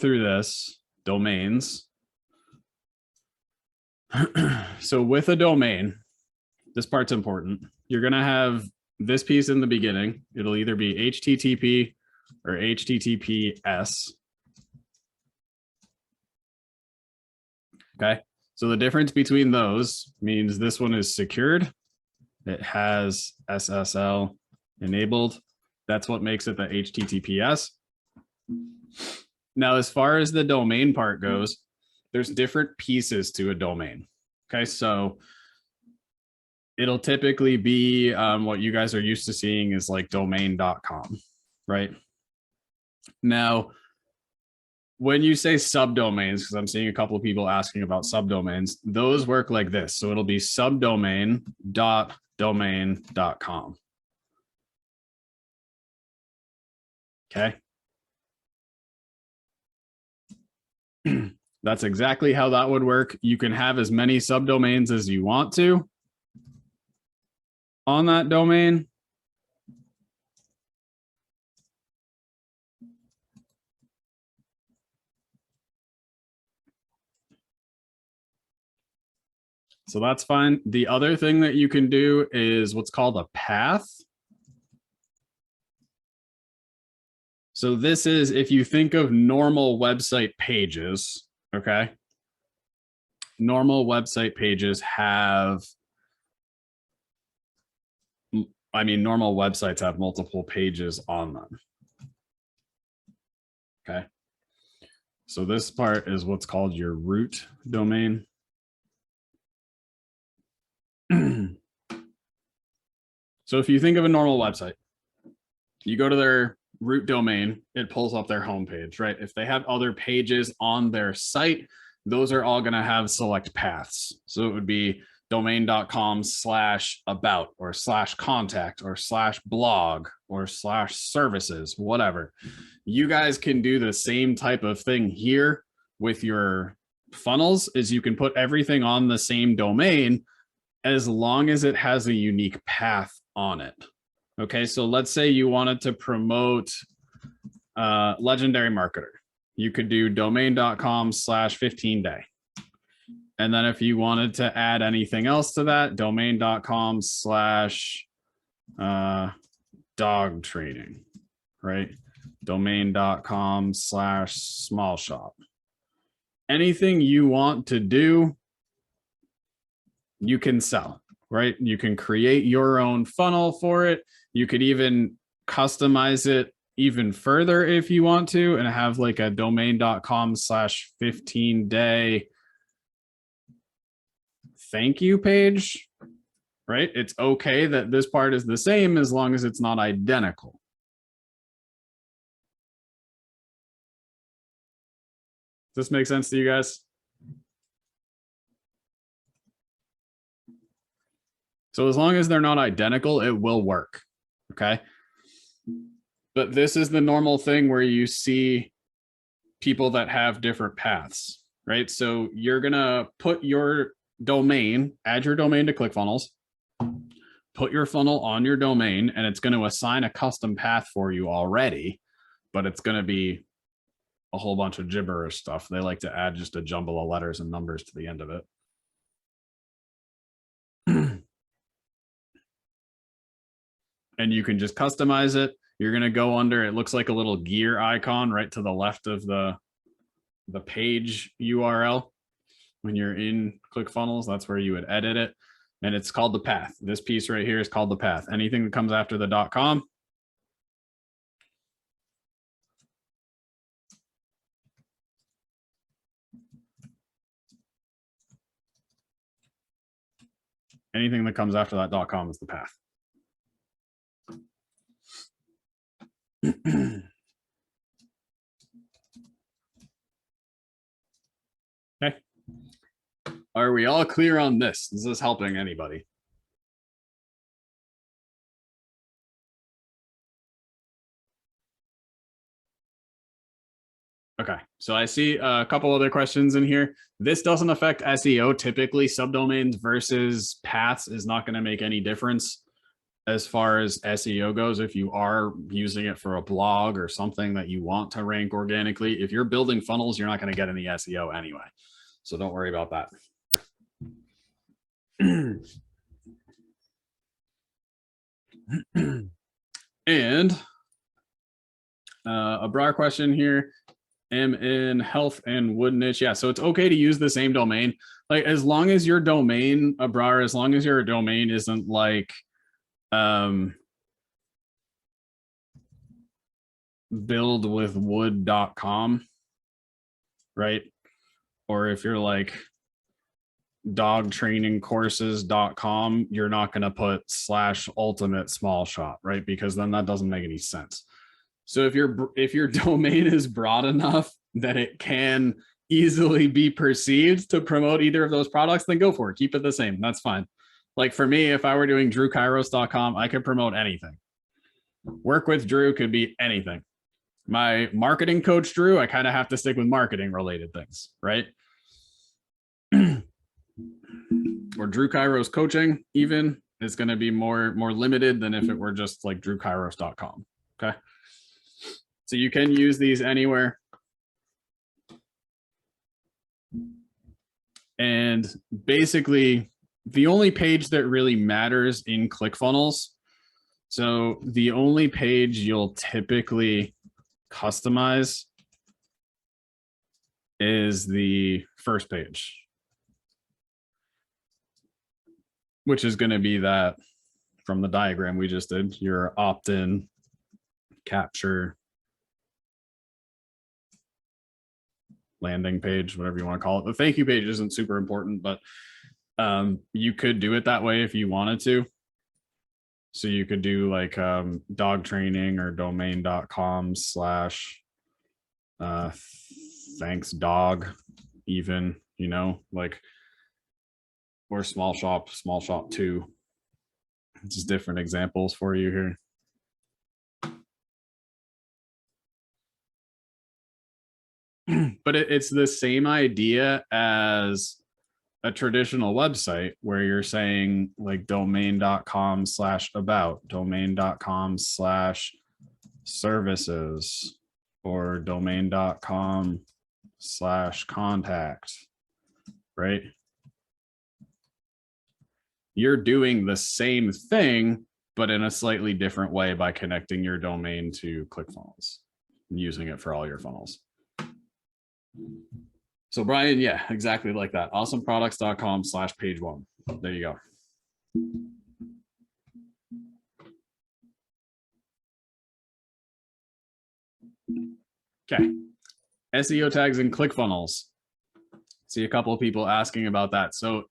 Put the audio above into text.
through this, domains. So with a domain, this part's important. You're going to have this piece in the beginning. It'll either be HTTP or HTTPS. Okay. So the difference between those means this one is secured. It has SSL enabled. That's what makes it the HTTPS. Now, as far as the domain part goes, there's different pieces to a domain. Okay, so it'll typically be what you guys are used to seeing is like domain.com, right? Now, when you say subdomains, because I'm seeing a couple of people asking about subdomains, those work like this. So it'll be subdomain.domain.com. Okay. That's exactly how that would work. You can have as many subdomains as you want to on that domain. So that's fine. The other thing that you can do is what's called a path. So this is if you think of normal website pages, okay? Normal website pages have, normal websites have multiple pages on them. Okay. So this part is what's called your root domain. So if you think of a normal website, you go to their root domain, it pulls up their homepage, right? If they have other pages on their site, those are all going to have select paths. So it would be domain.com/about or /contact or /blog or /services, whatever. You guys can do the same type of thing here with your funnels, is you can put everything on the same domain as long as it has a unique path on it. Okay, so let's say you wanted to promote Legendary Marketer. You could do domain.com/15day. And then if you wanted to add anything else to that, domain.com/dog training, right? Domain.com/small shop. Anything you want to do, you can sell, right? You can create your own funnel for it. You could even customize it even further if you want to and have like a domain.com/15day thank you page, right? It's okay that this part is the same as long as it's not identical. Does this make sense to you guys? So as long as they're not identical, it will work, okay? But this is the normal thing where you see people that have different paths, right? So you're gonna put your domain, add your domain to ClickFunnels, put your funnel on your domain, and it's gonna assign a custom path for you already, but it's gonna be a whole bunch of gibberish stuff. They like to add just a jumble of letters and numbers to the end of it. And you can just customize it. You're going to go under, it looks like a little gear icon right to the left of the page URL. When you're in ClickFunnels, that's where you would edit it. And it's called the path. This piece right here is called the path. Anything that comes after the .com, anything that comes after that .com is the path. Okay. Are we all clear on this? Is this helping anybody? Okay, so I see a couple other questions in here. This doesn't affect SEO. Typically, subdomains versus paths is not going to make any difference. as far as SEO goes, if you are using it for a blog or something that you want to rank organically, if you're building funnels, you're not going to get any SEO anyway. So don't worry about that. And a broader question here. Am in health and wood niche. Yeah, so it's okay to use the same domain. Like as long as your domain, Abrar, as long as your domain isn't like buildwithwood.com, right? Or if you're like dogtrainingcourses.com, you're not going to put /ultimate small shop, right? Because then that doesn't make any sense. So if your domain is broad enough that it can easily be perceived to promote either of those products, then go for it. Keep it the same. That's fine. Like for me, if I were doing drewkairos.com, I could promote anything. Work with Drew could be anything. My marketing coach, Drew, I kind of have to stick with marketing related things, right? Or Drew Kairos coaching even is going to be more limited than if it were just like drewkairos.com. Okay. So you can use these anywhere. And basically, the only page that really matters in ClickFunnels, so the only page you'll typically customize is the first page, which is going to be that from the diagram we just did, your opt-in, capture, landing page, whatever you want to call it. The thank you page isn't super important, but you could do it that way if you wanted to. So you could do like dog training or domain.com / thanks dog, even, you know, like, or small shop 2. Just different examples for you here. But it's the same idea as a traditional website where you're saying like domain.com /about, domain.com /services, or domain.com /contact, right? You're doing the same thing, but in a slightly different way by connecting your domain to ClickFunnels and using it for all your funnels. So Brian, yeah, exactly like that. Awesomeproducts.com /page1. There you go. Okay. SEO tags and ClickFunnels. See a couple of people asking about that. So